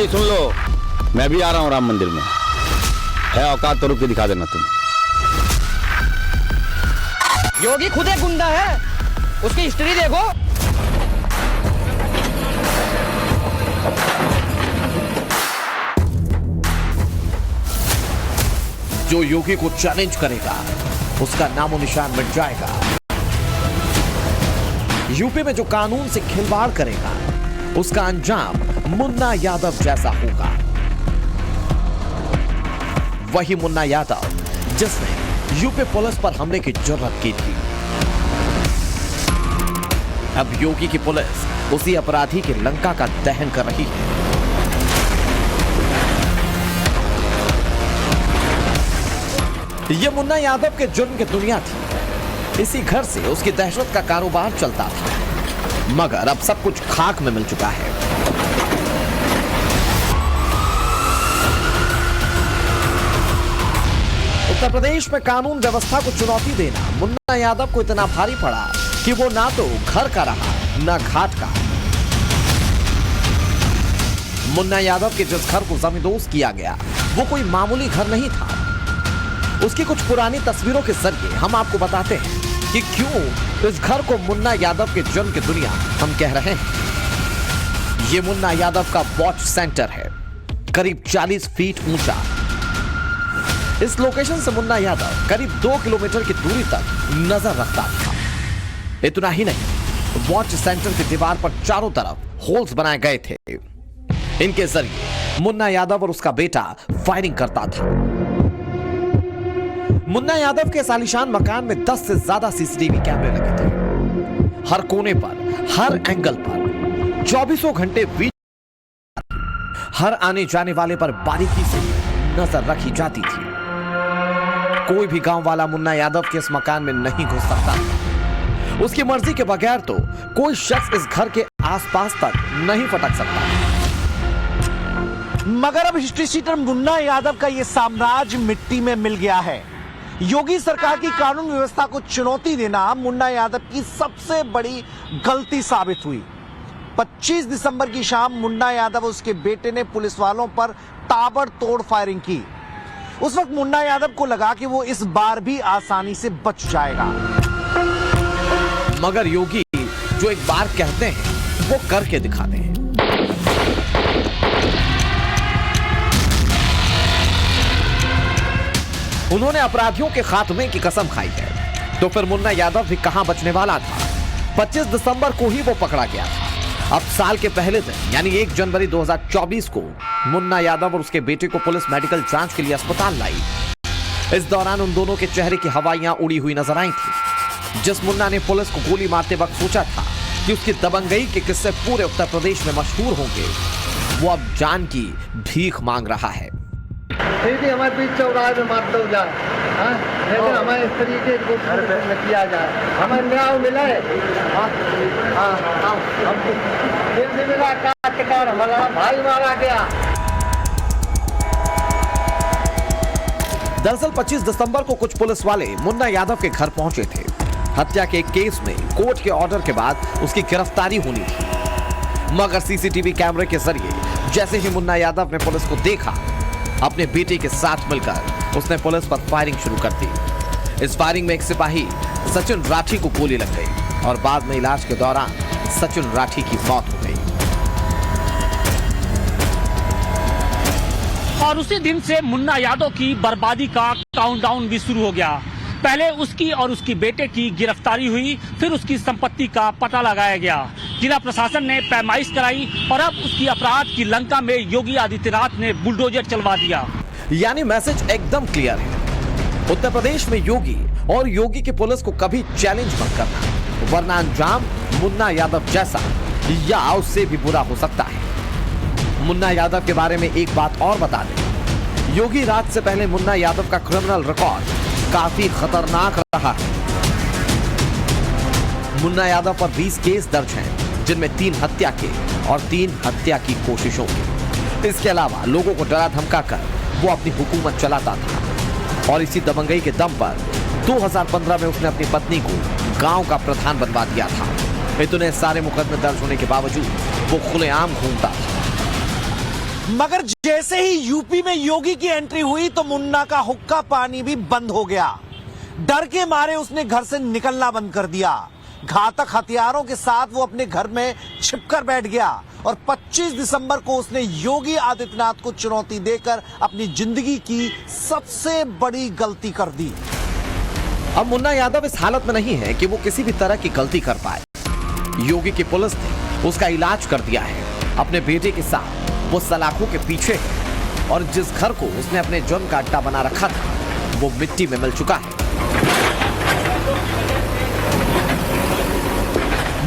भाई सुन लो, मैं भी आ रहा हूँ राम मंदिर में। है औकात तो रुक के दिखा देना तुम। योगी खुद एक गुंडा है, उसकी हिस्ट्री देखो। जो योगी को चैलेंज करेगा उसका नामो निशान मिट जाएगा। यूपी में जो कानून से खिलवाड़ करेगा उसका अंजाम मुन्ना यादव जैसा होगा। वही मुन्ना यादव जिसने यूपी पुलिस पर हमले की जुर्रत की थी। अब योगी की पुलिस उसी अपराधी की लंका का दहन कर रही है। यह मुन्ना यादव के जुर्म की दुनिया थी। इसी घर से उसकी दहशत का कारोबार चलता था, मगर अब सब कुछ खाक में मिल चुका है। उत्तर प्रदेश में कानून व्यवस्था को चुनौती देना मुन्ना यादव को इतना भारी पड़ा कि वो ना तो घर का रहा ना घाट का। मुन्ना यादव के जिस घर को जमींदोज किया गया वो कोई मामूली घर नहीं था। उसकी कुछ पुरानी तस्वीरों के जरिए हम आपको बताते हैं कि क्यों इस घर को मुन्ना यादव के जन्म की दुनिया हम कह रहे हैं। यह मुन्ना यादव का वॉच सेंटर है, करीब 40 फीट ऊंचा। इस लोकेशन से मुन्ना यादव करीब 2 किलोमीटर की दूरी तक नजर रखता था। इतना ही नहीं, वॉच सेंटर की दीवार पर चारों तरफ होल्स बनाए गए थे। इनके जरिए मुन्ना यादव और उसका बेटा फायरिंग करता था। मुन्ना यादव के आलीशान मकान में 10 से ज्यादा सीसीटीवी कैमरे लगे थे। हर कोने पर, हर एंगल पर 24 घंटे वीडियो, हर आने जाने वाले पर बारीकी से नजर रखी जाती थी। कोई भी गांव वाला मुन्ना यादव के इस मकान में नहीं घुस सकता था। उसकी मर्जी के बगैर तो कोई शख्स इस घर के आसपास तक नहीं फटक सकता। मगर अब हिस्ट्री शीटर मुन्ना यादव का यह साम्राज्य मिट्टी में मिल गया है। योगी सरकार की कानून व्यवस्था को चुनौती देना मुन्ना यादव की सबसे बड़ी गलती साबित हुई। 25 दिसंबर की शाम मुन्ना यादव और उसके बेटे ने पुलिस वालों पर ताबड़तोड़ फायरिंग की। उस वक्त मुन्ना यादव को लगा कि वो इस बार भी आसानी से बच जाएगा, मगर योगी जो एक बार कहते हैं वो करके दिखाते हैं। उन्होंने अपराधियों के खात्मे की कसम खाई है, तो फिर मुन्ना यादव भी कहां बचने वाला था। 25 दिसंबर को ही वो पकड़ा गया था। अब साल के पहले दिन यानी 1 जनवरी 2024 को मुन्ना यादव और उसके बेटे को पुलिस मेडिकल जांच के लिए अस्पताल लाई। इस दौरान उन दोनों के चेहरे की हवाइयां उड़ी हुई नजर आई थी। जिस मुन्ना ने पुलिस को गोली मारते वक्त सोचा था कि उसकी दबंगई के किस्से पूरे उत्तर प्रदेश में मशहूर होंगे, वो अब जान की भीख मांग रहा है। हमारे बीच चौराहे में मार दो जाए, लेकिन हमें इस तरीके से किया जाए, हमें न्याय मिला है। मिला कार हमारा भाई मारा गया। दरअसल 25 दिसंबर को कुछ पुलिस वाले मुन्ना यादव के घर पहुंचे थे। हत्या के एक केस में कोर्ट के ऑर्डर के बाद उसकी गिरफ्तारी होनी थी, मगर सीसीटीवी कैमरे के जरिए जैसे ही मुन्ना यादव ने पुलिस को देखा, अपने बेटे के साथ मिलकर उसने पुलिस पर फायरिंग शुरू कर दी। इस फायरिंग में एक सिपाही सचिन राठी को गोली लग गई और बाद में इलाज के दौरान सचिन राठी की मौत हो गई। और उसी दिन से मुन्ना यादव की बर्बादी का काउंटडाउन भी शुरू हो गया। पहले उसकी और उसकी बेटे की गिरफ्तारी हुई, फिर उसकी संपत्ति का पता लगाया गया। जिला प्रशासन ने पैमाइश कराई और अब उसकी अपराध की लंका में योगी आदित्यनाथ ने बुलडोजर चलवा दिया। यानी मैसेज एकदम क्लियर है, उत्तर प्रदेश में योगी और योगी की पुलिस को कभी चैलेंज मत करना, वरना अंजाम मुन्ना यादव जैसा या उससे भी बुरा हो सकता है। मुन्ना यादव के बारे में एक बात और बता दें, योगी राज से पहले मुन्ना यादव का क्रिमिनल रिकॉर्ड काफी खतरनाक रहा है। मुन्ना यादव पर 20 केस दर्ज हैं, जिनमें 3 हत्या के और 3 हत्या की कोशिशों के। इसके अलावा लोगों को डरा धमका कर वो अपनी हुकूमत चलाता था और इसी दबंगई के दम पर 2015 में उसने अपनी पत्नी को गांव का प्रधान बनवा दिया था। इतने सारे मुकदमे दर्ज होने के बावजूद वो खुलेआम घूमता था। मगर जैसे ही यूपी में योगी की एंट्री हुई तो मुन्ना का हुक्का पानी भी बंद हो गया। डर के मारे उसने घर से निकलना बंद कर दिया। घातक हथियारों के साथ वो अपने घर में छिपकर बैठ गया और 25 दिसंबर को उसने योगी आदित्यनाथ को चुनौती देकर अपनी जिंदगी की सबसे बड़ी गलती कर दी। अब मुन्ना यादव इस हालत में नहीं है कि वो किसी भी तरह की गलती कर पाए। योगी की पुलिस ने उसका इलाज कर दिया है। अपने बेटे के साथ वो सलाखों के पीछे है और जिस घर को उसने अपने जुर्म का अड्डा बना रखा था वो मिट्टी में मिल चुका है।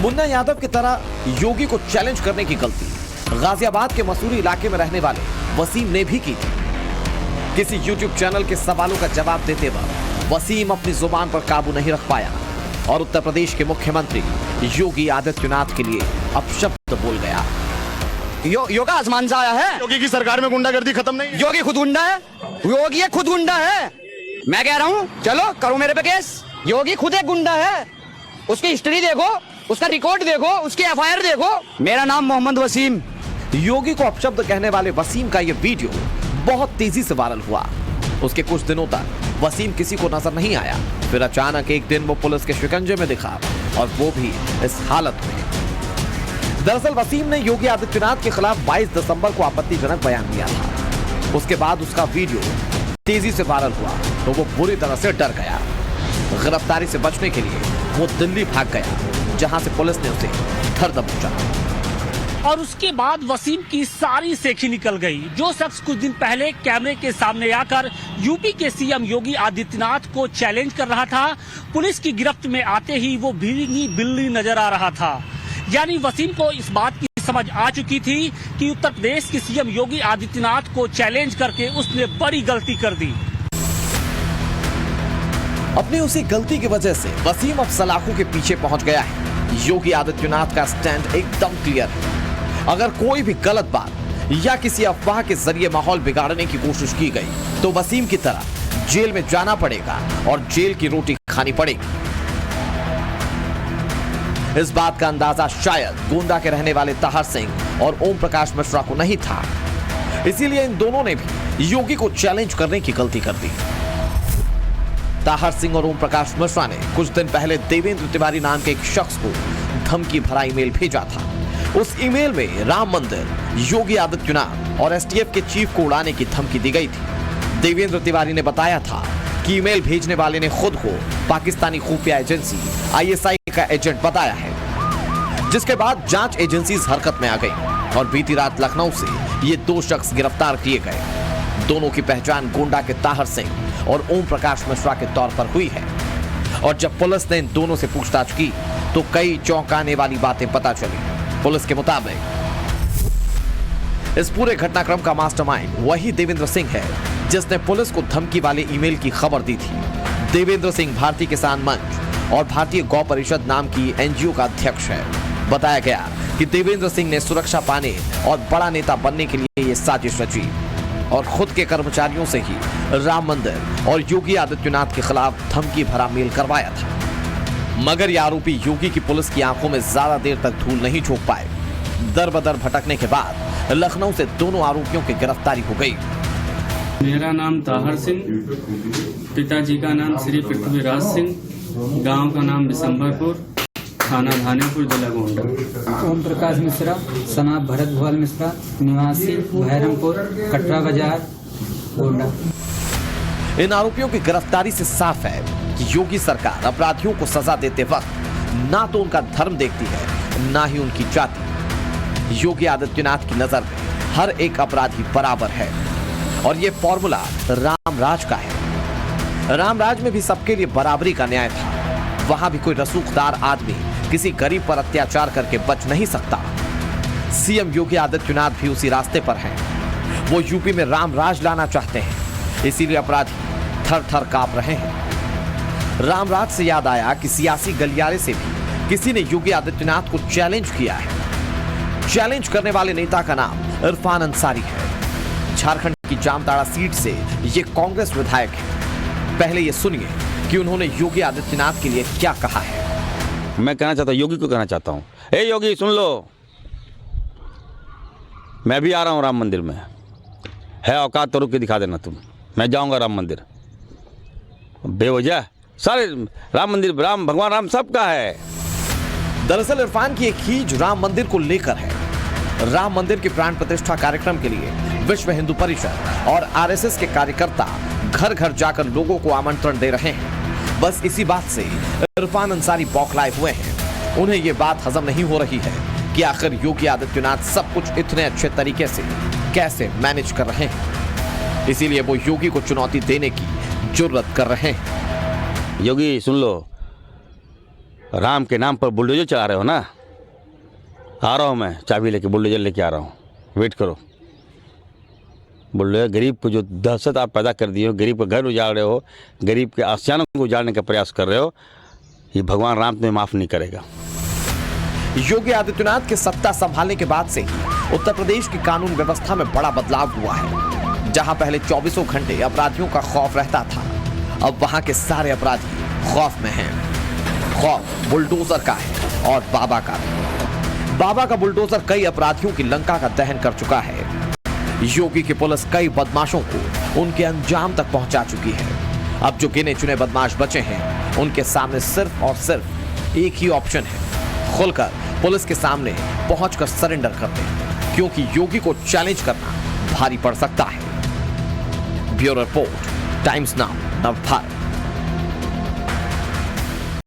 मुन्ना यादव की तरह योगी को चैलेंज करने की गलती गाजियाबाद के मसूरी इलाके में रहने वाले वसीम ने भी की थी। किसी यूट्यूब चैनल के सवालों का जवाब देते वक्त वसीम अपनी जुबान पर काबू नहीं रख पाया और उत्तर प्रदेश के मुख्यमंत्री योगी आदित्यनाथ के लिए अपशब्द बोल गया। योगा आसमान से आया है। योगी की सरकार में गुंडागर्दी खत्म नहीं है। योगी खुद गुंडा है। योगी खुद गुंडा है। मैं कह रहा हूँ चलो करो मेरे पे केस। योगी खुद एक गुंडा है। उसकी हिस्ट्री देखो, उसका रिकॉर्ड देखो, उसकी एफआईआर देखो। मेरा नाम मोहम्मद वसीम। योगी को अपशब्द कहने वाले वसीम का यह वीडियो बहुत तेजी से वायरल हुआ। उसके कुछ दिनों तक वसीम किसी को नजर नहीं आया। फिर अचानक एक दिन वो पुलिस के शिकंजे में दिखा और वो भी इस हालत में। दरअसल वसीम ने योगी आदित्यनाथ के खिलाफ 22 दिसंबर को आपत्तिजनक बयान दिया था। उसके बाद उसका वीडियो तेजी से वायरल हुआ तो वो बुरी तरह से डर गया। गिरफ्तारी से बचने के लिए वो दिल्ली भाग गया, जहां से पुलिस ने उसे धर दबोचा। और उसके बाद वसीम की सारी सेखी निकल गई। जो शख्स कुछ दिन पहले कैमरे के सामने आकर यूपी के सीएम योगी आदित्यनाथ को चैलेंज कर रहा था, पुलिस की गिरफ्त में आते ही वो भीगी बिल्ली नजर आ रहा था। यानी वसीम को इस बात की समझ आ चुकी थी कि उत्तर प्रदेश के सीएम योगी आदित्यनाथ को चैलेंज करके उसने बड़ी गलती कर दी। अपनी उसी गलती की वजह से वसीम अब सलाखों के पीछे पहुंच गया है। योगी आदित्यनाथ का स्टैंड एकदम क्लियर है। अगर कोई भी गलत बात या किसी अफवाह के जरिए माहौल बिगाड़ने की कोशिश की गई तो वसीम की तरह जेल में जाना पड़ेगा और जेल की रोटी खानी पड़ेगी। इस बात का अंदाजा शायद गोंडा के रहने वाले ताहर सिंह और ओम प्रकाश मिश्रा को नहीं था। इसीलिए इन दोनों ने भी योगी को चैलेंज करने की गलती कर दी। ताहर सिंह और ओम प्रकाश मिश्रा ने कुछ दिन पहले देवेंद्र तिवारी नाम के एक शख्स को धमकी भरा ईमेल भेजा था। उस ईमेल में राम मंदिर, योगी आदित्यनाथ और एसटीएफ के चीफ को उड़ाने की धमकी दी गई थी। देवेंद्र तिवारी ने बताया था कि ईमेल भेजने वाले ने खुद को पाकिस्तानी खुफिया एजेंसी आईएसआई का एजेंट बताया है, जिसके बाद जांच एजेंसीज हरकत में आ गई और बीती रात लखनऊ से ये दो शख्स गिरफ्तार किए गए। दोनों की पहचान गोंडा के ताहर सिंह और ओम प्रकाश मिश्रा के तौर पर हुई है। और जब पुलिस ने इन दोनों से पूछताछ की तो कई चौंकाने वाली बातें पता चली। पुलिस के मुताबिक इस पूरे घटनाक्रम का मास्टरमाइंड वही देवेंद्र सिंह है जिसने पुलिस को धमकी वाले ईमेल की खबर दी थी। देवेंद्र सिंह भारतीय किसान मंच और भारतीय गौ परिषद नाम की एनजीओ का अध्यक्ष है। बताया गया कि देवेंद्र सिंह ने सुरक्षा पाने और बड़ा नेता बनने के लिए ये साजिश रची और खुद के कर्मचारियों से ही राम मंदिर और योगी आदित्यनाथ के खिलाफ धमकी भरा मेल करवाया था। मगर ये आरोपी योगी की पुलिस की आंखों में ज्यादा देर तक धूल नहीं झोंक पाए। दर बदर भटकने के बाद लखनऊ से दोनों आरोपियों की गिरफ्तारी हो गई। मेरा नाम ताहर सिंह, पिताजी का नाम श्री पृथ्वीराज सिंह, गांव का नाम बिशंबरपुर, थाना धानेपुर, जिला गोंडा। ओम प्रकाश मिश्रा, सनाब भरत भुआल मिश्रा, निवासी भैरमपुर, कटरा बाजार, गोंडा। इन आरोपियों की गिरफ्तारी से साफ है कि योगी सरकार अपराधियों को सजा देते वक्त ना तो उनका धर्म देखती है ना ही उनकी जाति। योगी आदित्यनाथ की नजर में हर एक अपराधी बराबर है और ये फॉर्मूला राम राज का है। राम राज में भी सबके लिए बराबरी का न्याय था। वहां भी कोई रसूखदार आदमी किसी गरीब पर अत्याचार करके बच नहीं सकता। सीएम योगी आदित्यनाथ भी उसी रास्ते पर हैं। वो यूपी में राम राज लाना चाहते हैं, इसीलिए अपराधी थर थर कांप रहे हैं। राम राज से याद आया कि सियासी गलियारे से भी किसी ने योगी आदित्यनाथ को चैलेंज किया है। चैलेंज करने वाले नेता का नाम इरफान अंसारी है। झारखंड की जामताड़ा सीट से ये कांग्रेस विधायक है। पहले ये सुनिए कि उन्होंने योगी आदित्यनाथ के लिए क्या कहा है। मैं कहना चाहता हूँ, योगी को कहना चाहता हूँ, ए योगी सुन लो, मैं भी आ रहा हूँ राम मंदिर में, है औकात तो रुक के दिखा देना तुम। मैं जाऊँगा राम मंदिर, बेवजह सारे राम मंदिर, राम भगवान राम सबका है। दरअसल इरफान की एक खींच राम मंदिर को लेकर है। राम मंदिर की प्राण प्रतिष्ठा कार्यक्रम के लिए विश्व हिंदू परिषद और आरएसएस के कार्यकर्ता घर घर जाकर लोगों को आमंत्रण दे रहे हैं। बस इसी बात से इरफान अंसारी बौखलाए हुए हैं। उन्हें यह बात हजम नहीं हो रही है कि आखिर योगी आदित्यनाथ सब कुछ इतने अच्छे तरीके से कैसे मैनेज कर रहे हैं। इसीलिए वो योगी को चुनौती देने की जुर्रत कर रहे हैं। योगी सुन लो, राम के नाम पर बुलडोजर चला रहे हो ना। आ रहा हूँ मैं, चाबी लेके बुलडोजर लेके आ रहा हूँ, वेट करो। बुलडोजर गरीब को जो दहशत आप पैदा कर दिए हो, गरीब का घर उजाड़ रहे हो, गरीब के आस्तियानों को उजाड़ने का प्रयास कर रहे हो, ये भगवान राम तुम्हें माफ नहीं करेगा। योगी आदित्यनाथ के सत्ता संभालने के बाद से ही उत्तर प्रदेश की कानून व्यवस्था में बड़ा बदलाव हुआ है। जहां पहले 24 घंटे अपराधियों का खौफ रहता था, अब वहां के सारे अपराधी खौफ में हैं। खौफ बुलडोजर का है और बाबा का भी। बाबा का बुलडोजर कई अपराधियों की लंका का दहन कर चुका है। योगी की पुलिस कई बदमाशों को उनके अंजाम तक पहुंचा चुकी है। अब जो गिने चुने बदमाश बचे हैं, उनके सामने सिर्फ और सिर्फ एक ही ऑप्शन है, खुलकर पुलिस के सामने पहुंचकर सरेंडर कर दें, क्योंकि योगी को चैलेंज करना भारी पड़ सकता है। Bureau report, times now, Navbharat.